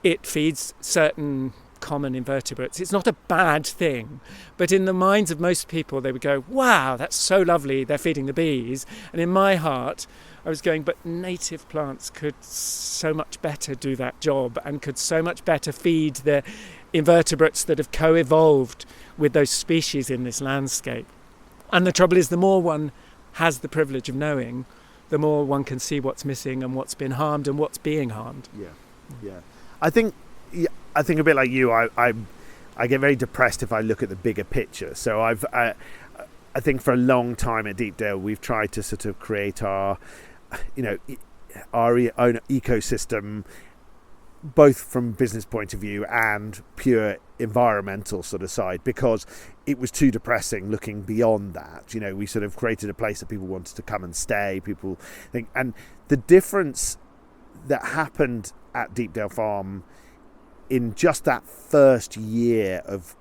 It feeds certain common invertebrates. It's not a bad thing. But in the minds of most people, they would go, wow, that's so lovely, they're feeding the bees. And in my heart, I was going, but native plants could so much better do that job and could so much better feed the invertebrates that have co-evolved with those species in this landscape. And the trouble is, the more one has the privilege of knowing, the more one can see what's missing and what's been harmed and what's being harmed. Yeah. I think a bit like you. I get very depressed if I look at the bigger picture. So I think for a long time at Deepdale we've tried to sort of create our own ecosystem, both from business point of view and pure environmental sort of side, because it was too depressing looking beyond that. We sort of created a place that people wanted to come and stay. People think, and the difference that happened at Deepdale Farm in just that first year of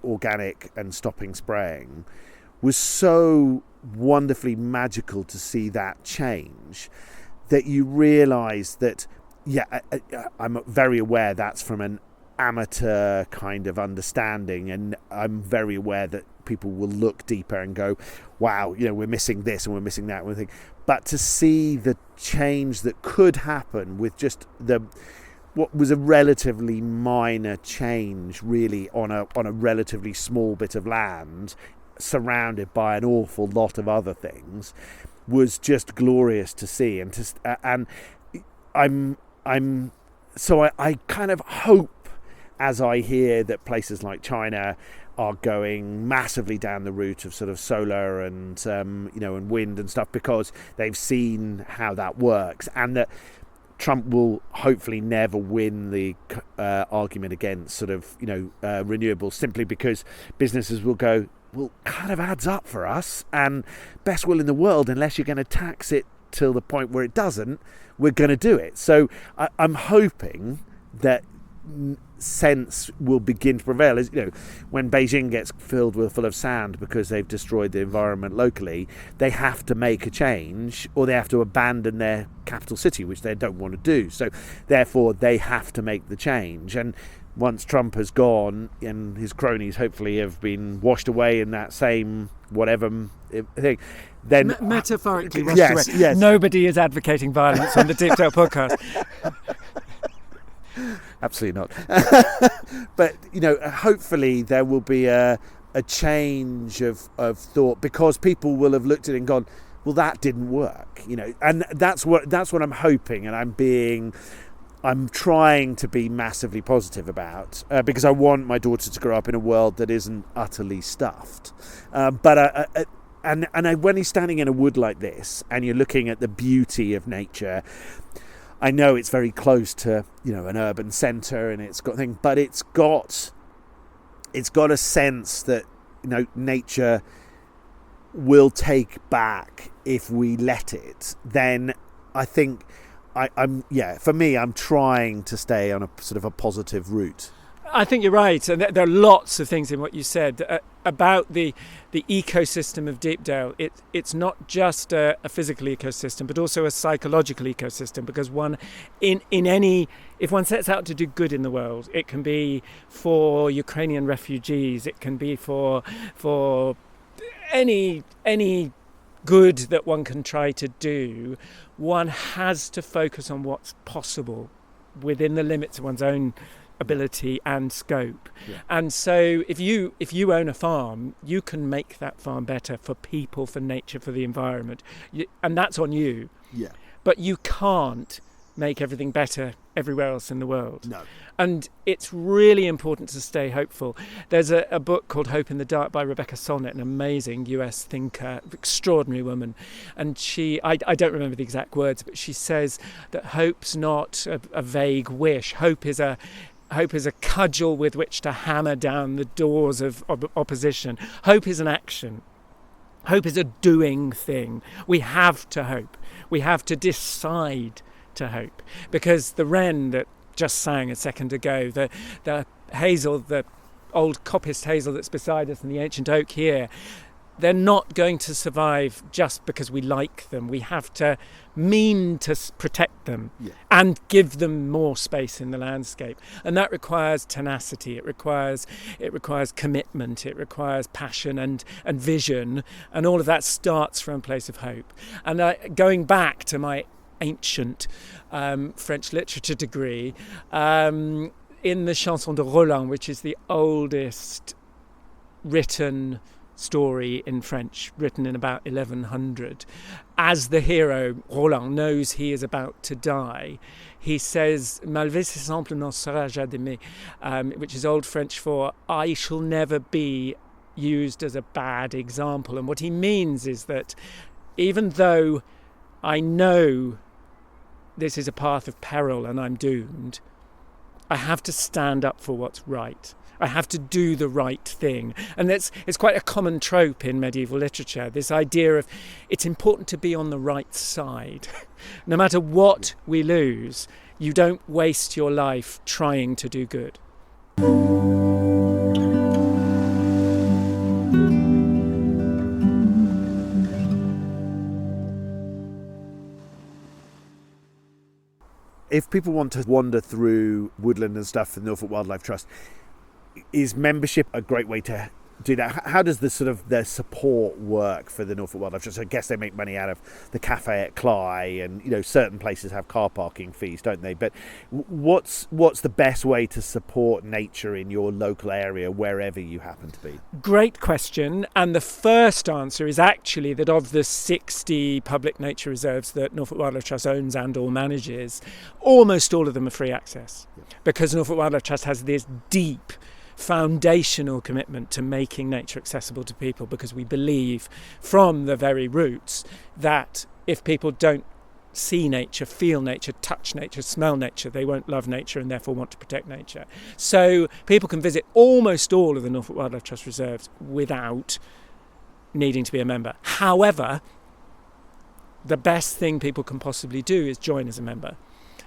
organic and stopping spraying was so wonderfully magical to see that change, that you realise that, I'm very aware that's from an amateur kind of understanding, and I'm very aware that people will look deeper and go, wow, we're missing this and we're missing that. But to see the change that could happen with just what was a relatively minor change, really, on a relatively small bit of land, surrounded by an awful lot of other things, was just glorious to see. And I kind of hope, as I hear that places like China are going massively down the route of sort of solar and and wind and stuff, because they've seen how that works, and that Trump will hopefully never win the argument against sort of renewables, simply because businesses will go, well, kind of adds up for us, and best will in the world, unless you're going to tax it till the point where it doesn't, we're going to do it. So I'm hoping that sense will begin to prevail. As when Beijing gets full of sand because they've destroyed the environment locally, they have to make a change, or they have to abandon their capital city, which they don't want to do. So therefore they have to make the change. And once Trump has gone and his cronies hopefully have been washed away in that same whatever thing, then metaphorically washed away. Yes. Nobody is advocating violence on the Deepdale podcast. Absolutely not. But hopefully there will be a change of thought, because people will have looked at it and gone, well, that didn't work, and that's what I'm hoping, and I'm trying to be massively positive about, because I want my daughter to grow up in a world that isn't utterly stuffed. When he's standing in a wood like this, and you're looking at the beauty of nature, I know it's very close to an urban centre, and it's got things, but it's got a sense that nature will take back if we let it. Then I think for me, I'm trying to stay on a sort of a positive route. I think you're right, and there are lots of things in what you said about the ecosystem of Deepdale. It's not just a physical ecosystem, but also a psychological ecosystem, because if one sets out to do good in the world, it can be for Ukrainian refugees, it can be for any good that one can try to do. One has to focus on what's possible within the limits of one's own ability and scope. Yeah. And so if you own a farm, you can make that farm better for people, for nature, for the environment, and that's on you. Yeah. But you can't make everything better everywhere else in the world. No. And it's really important to stay hopeful. There's a book called Hope in the Dark by Rebecca Sonnet, an amazing US thinker, extraordinary woman. And I don't remember the exact words, but she says that hope's not a vague wish. Hope is a cudgel with which to hammer down the doors of opposition. Hope is an action. Hope is a doing thing. We have to hope. We have to decide to hope. Because the wren that just sang a second ago, the hazel, the old coppice hazel that's beside us and the ancient oak here, they're not going to survive just because we like them. We have to mean to protect them and give them more space in the landscape. And that requires tenacity. It requires commitment. It requires passion and vision. And all of that starts from a place of hope. And going back to my ancient French literature degree, in the Chanson de Roland, which is the oldest written story in French, written in about 1100, as the hero Roland knows he is about to die, he says "Malvé c'est simple n'en sera jamais," which is Old French for "I shall never be used as a bad example." And what he means is that even though I know this is a path of peril and I'm doomed, I have to stand up for what's right. I have to do the right thing. And it's quite a common trope in medieval literature, this idea of it's important to be on the right side. No matter what we lose, you don't waste your life trying to do good. If people want to wander through woodland and stuff for the Norfolk Wildlife Trust, is membership a great way to do that? How does the sort of the support work for the Norfolk Wildlife Trust? I guess they make money out of the cafe at Cley, and certain places have car parking fees, don't they? But what's the best way to support nature in your local area, wherever you happen to be? Great question. And the first answer is actually that of the 60 public nature reserves that Norfolk Wildlife Trust owns and or manages, almost all of them are free access, because Norfolk Wildlife Trust has this deep foundational commitment to making nature accessible to people, because we believe from the very roots that if people don't see nature, feel nature, touch nature, smell nature, they won't love nature and therefore want to protect nature. So people can visit almost all of the Norfolk Wildlife Trust reserves without needing to be a member. However, the best thing people can possibly do is join as a member.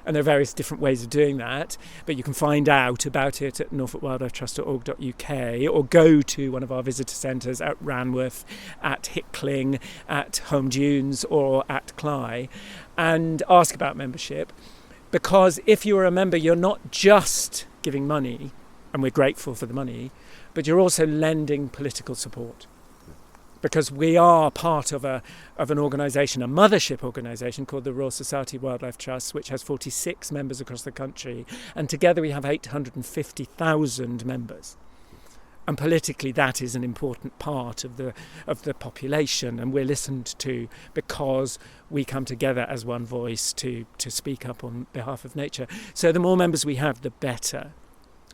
And there are various different ways of doing that, but you can find out about it at norfolkwildlifetrust.org.uk, or go to one of our visitor centres at Ranworth, at Hickling, at Home Dunes, or at Cley, and ask about membership. Because if you're a member, you're not just giving money, and we're grateful for the money, but you're also lending political support. Because we are part of an organisation, a mothership organisation called the Royal Society Wildlife Trust, which has 46 members across the country, and together we have 850,000 members. And politically, that is an important part of the population, and we're listened to because we come together as one voice to speak up on behalf of nature. So the more members we have, the better.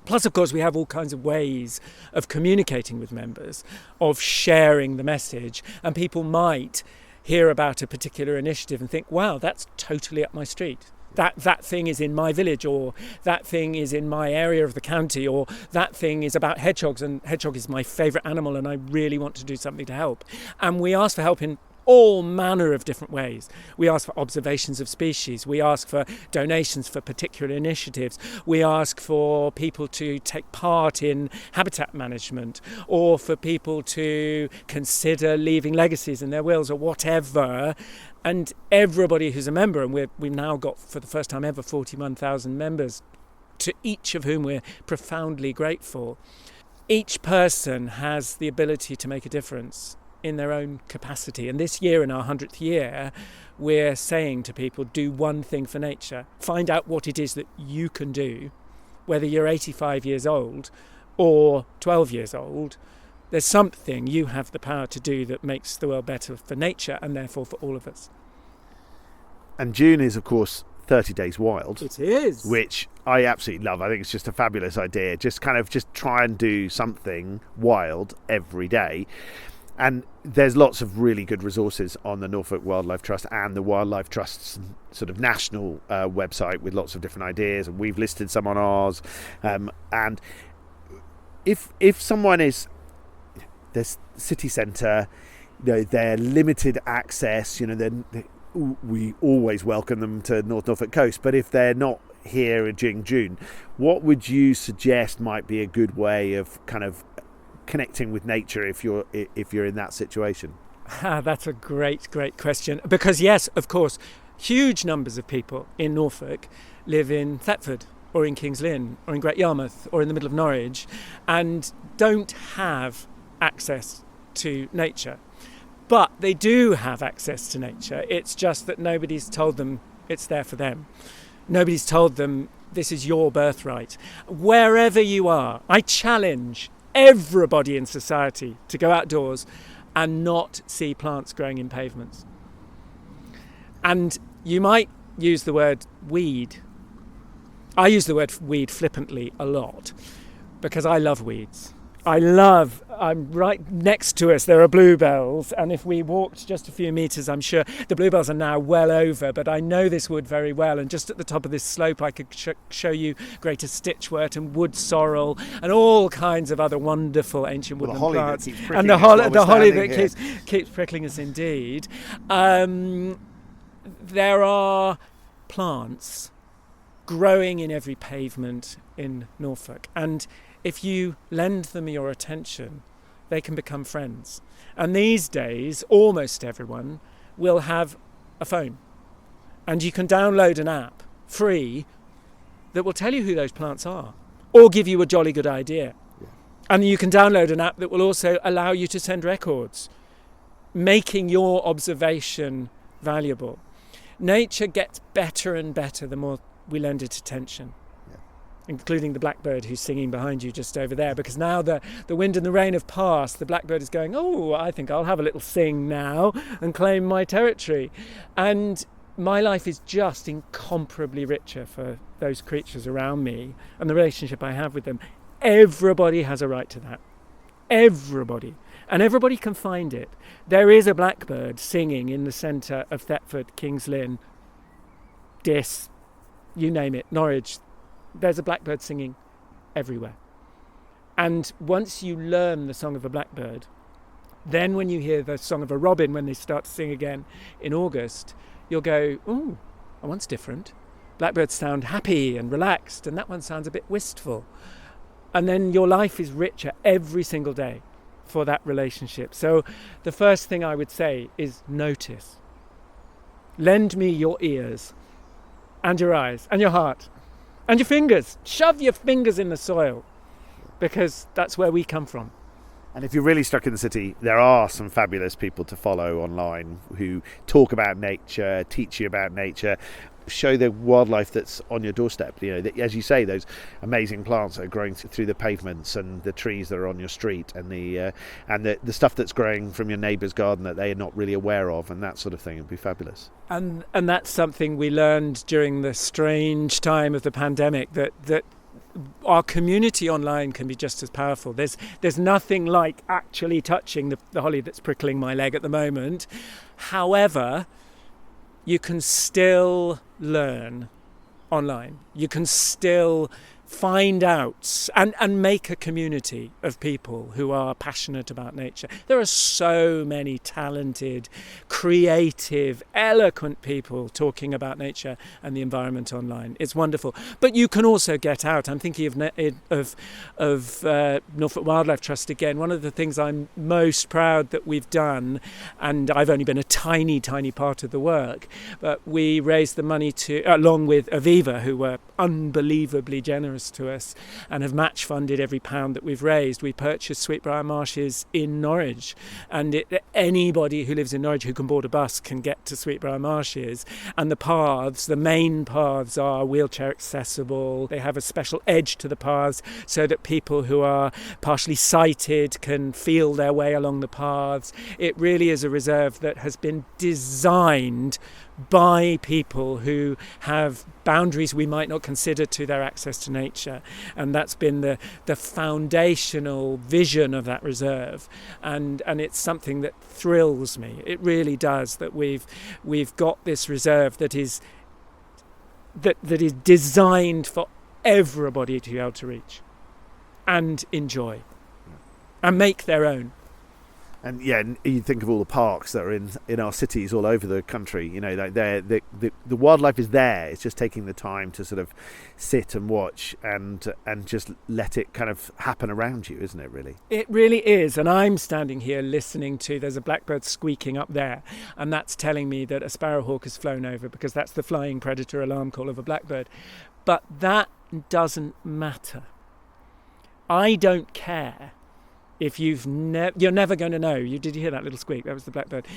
Plus, of course, we have all kinds of ways of communicating with members, of sharing the message, and people might hear about a particular initiative and think, wow, that's totally up my street. That thing is in my village, or that thing is in my area of the county, or that thing is about hedgehogs, and hedgehog is my favourite animal and I really want to do something to help. And we ask for help in all manner of different ways. We ask for observations of species. We ask for donations for particular initiatives. We ask for people to take part in habitat management, or for people to consider leaving legacies in their wills, or whatever. And everybody who's a member, and we've now got, for the first time ever, 41,000 members, to each of whom we're profoundly grateful. Each person has the ability to make a difference in their own capacity. And this year, in our 100th year, we're saying to people, do one thing for nature. Find out what it is that you can do, whether you're 85 years old or 12 years old. There's something you have the power to do that makes the world better for nature, and therefore for all of us. And June is, of course, 30 Days Wild. It is. Which I absolutely love. I think it's just a fabulous idea. Just try and do something wild every day. And there's lots of really good resources on the Norfolk Wildlife Trust and the Wildlife Trust's sort of national website, with lots of different ideas, and we've listed some on ours. And if someone is this city centre, they're limited access, we always welcome them to North Norfolk coast. But if they're not here during June, what would you suggest might be a good way of kind of connecting with nature if you're in that situation? That's a great question, because yes, of course, huge numbers of people in Norfolk live in Thetford or in King's Lynn or in Great Yarmouth or in the middle of Norwich and don't have access to nature. But they do have access to nature. It's just that nobody's told them it's there for them. Nobody's told them this is your birthright. Wherever you are, I challenge everybody in society to go outdoors and not see plants growing in pavements. And you might use the word weed. I use the word weed flippantly a lot because I love weeds. I'm right next to us, there are bluebells, and if we walked just a few metres, I'm sure the bluebells are now well over, but I know this wood very well, and just at the top of this slope I could show you greater stitchwort and wood sorrel and all kinds of other wonderful ancient woodland plants. And the holly that keeps prickling us indeed. There are plants growing in every pavement in Norfolk, and if you lend them your attention, they can become friends. And these days, almost everyone will have a phone. And you can download an app free that will tell you who those plants are or give you a jolly good idea. Yeah. And you can download an app that will also allow you to send records, making your observation valuable. Nature gets better and better the more we lend it attention, including the blackbird who's singing behind you just over there, because now the wind and the rain have passed. The blackbird is going, oh, I think I'll have a little sing now and claim my territory. And my life is just incomparably richer for those creatures around me and the relationship I have with them. Everybody has a right to that. Everybody. And everybody can find it. There is a blackbird singing in the centre of Thetford, Kings Lynn, Diss, you name it, Norwich. There's a blackbird singing everywhere. And once you learn the song of a blackbird, then when you hear the song of a robin when they start to sing again in August, you'll go, ooh, that one's different. Blackbirds sound happy and relaxed, and that one sounds a bit wistful. And then your life is richer every single day for that relationship. So the first thing I would say is notice. Lend me your ears and your eyes and your heart and your fingers. Shove your fingers in the soil, because that's where we come from. And if you're really stuck in the city, there are some fabulous people to follow online who talk about nature, teach you about nature, show the wildlife that's on your doorstep. You know, as you say, those amazing plants that are growing through the pavements, and the trees that are on your street, and the stuff that's growing from your neighbour's garden that they are not really aware of, and that sort of thing. It'd be fabulous. And that's something we learned during the strange time of the pandemic, that our community online can be just as powerful. There's nothing like actually touching the holly that's prickling my leg at the moment. However, you can still learn online. You can still find out and make a community of people who are passionate about nature. There are so many talented, creative, eloquent people talking about nature and the environment online. It's wonderful. But you can also get out. I'm thinking of Norfolk Wildlife Trust again. One of the things I'm most proud that we've done, and I've only been a tiny, tiny part of the work, but we raised the money to, along with Aviva, who were unbelievably generous to us and have match funded every pound that we've raised. We purchased Sweetbriar Marshes in Norwich, and anybody who lives in Norwich who can board a bus can get to Sweetbriar Marshes. And the paths, the main paths, are wheelchair accessible. They have a special edge to the paths so that people who are partially sighted can feel their way along the paths. It really is a reserve that has been designed by people who have boundaries we might not consider to their access to nature, and that's been the foundational vision of that reserve, and it's something that thrills me. It really does, that we've got this reserve that is designed for everybody to be able to reach and enjoy and make their own. And yeah, you think of all the parks that are in our cities all over the country. You know, the wildlife is there. It's just taking the time to sort of sit and watch and just let it kind of happen around you, isn't it? Really, it really is. And I'm standing here listening to. There's a blackbird squeaking up there, and that's telling me that a sparrowhawk has flown over, because that's the flying predator alarm call of a blackbird. But that doesn't matter. I don't care. If you're never going to know. Did you hear that little squeak? That was the blackbird.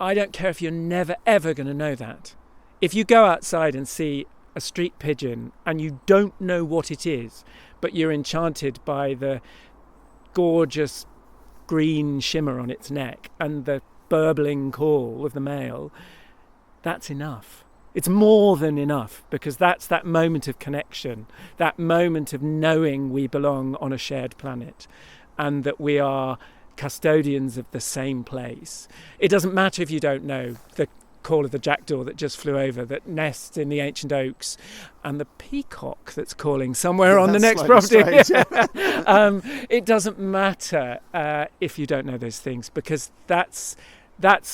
I don't care if you're never, ever going to know that. If you go outside and see a street pigeon and you don't know what it is, but you're enchanted by the gorgeous green shimmer on its neck and the burbling call of the male, that's enough. It's more than enough, because that's that moment of connection, that moment of knowing we belong on a shared planet, and that we are custodians of the same place. It doesn't matter if you don't know the call of the jackdaw that just flew over, that nests in the ancient oaks, and the peacock that's calling somewhere on the next property. It doesn't matter if you don't know those things, because that's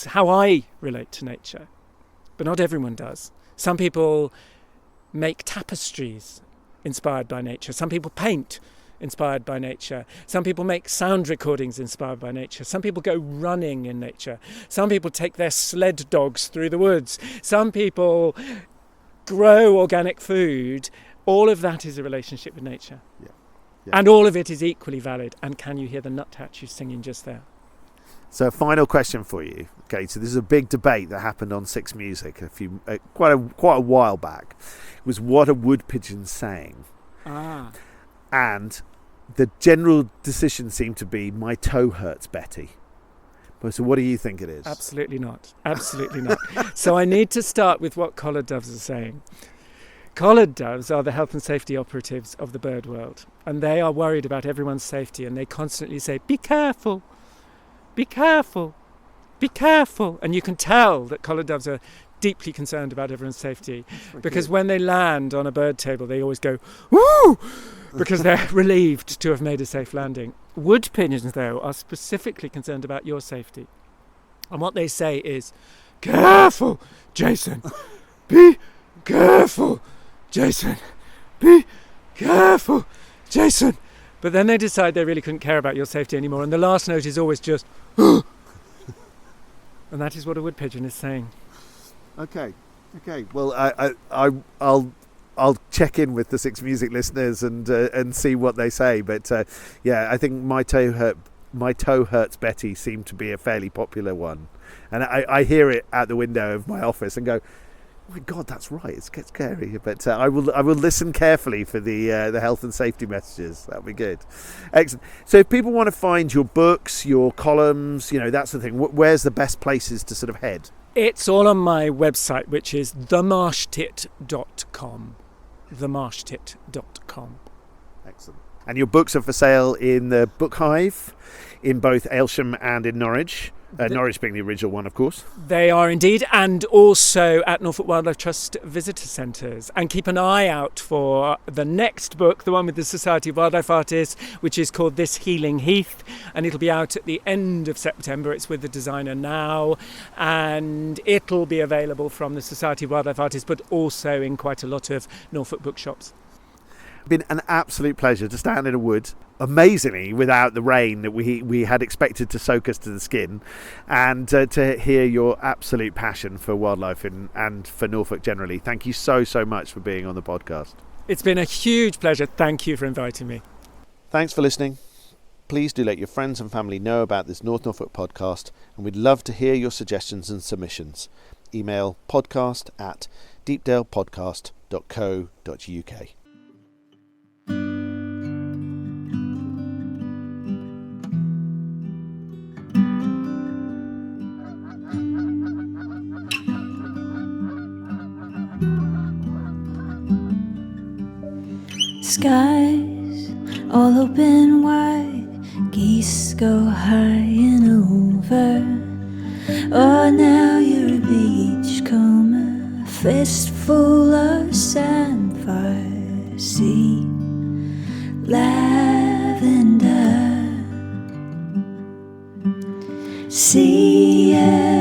how I relate to nature. But not everyone does. Some people make tapestries inspired by nature. Some people paint inspired by nature. Some people make sound recordings inspired by nature. Some people go running in nature. Some people take their sled dogs through the woods. Some people grow organic food, all of that is a relationship with nature. Yeah. And all of it is equally valid. And can you hear the nuthatch singing just there? So, final question for you. Okay, so this is a big debate that happened on Six Music quite a while back. It was, what are wood pigeons saying? And the general decision seemed to be, my toe hurts, Betty. So what do you think it is? Absolutely not. Absolutely not. So I need to start with what collared doves are saying. Collared doves are the health and safety operatives of the bird world, and they are worried about everyone's safety, and they constantly say, be careful, be careful, be careful. And you can tell that collared doves are deeply concerned about everyone's safety, because when they land on a bird table, they always go, woo, because they're relieved to have made a safe landing. Wood pigeons, though, are specifically concerned about your safety. And what they say is, careful, Jason, be careful, Jason, be careful, Jason. But then they decide they really couldn't care about your safety anymore, and the last note is always just, and that is what a wood pigeon is saying. Okay. Well, I'll check in with the Six Music listeners and see what they say. But I think my toe hurts, Betty seemed to be a fairly popular one, and I hear it out the window of my office and go, oh my God, that's right. It's scary. But I will listen carefully for the health and safety messages. That'll be good. Excellent. So if people want to find your books, your columns, that sort of thing, where's the best places to sort of head? It's all on my website, which is themarshtit.com. themarshtit.com. Excellent. And your books are for sale in the Book Hive, in both Aylsham and in Norwich. Norwich being the original one, of course. They are indeed, and also at Norfolk Wildlife Trust visitor centres. And keep an eye out for the next book, the one with the Society of Wildlife Artists, which is called This Healing Heath, and it'll be out at the end of September. It's with the designer now, and it'll be available from the Society of Wildlife Artists, but also in quite a lot of Norfolk bookshops. It's been an absolute pleasure to stand in a wood, amazingly without the rain that we had expected to soak us to the skin, and to hear your absolute passion for wildlife and for Norfolk generally. Thank you so much for being on the podcast. It's been a huge pleasure. Thank you for inviting me. Thanks for listening. Please do let your friends and family know about this North Norfolk podcast, and we'd love to hear your suggestions and submissions. Email podcast@deepdalepodcast.co.uk. Skies all open wide, geese go high and over. Oh, now you're a beachcomber, fistful of samphire, sea, lavender, sea.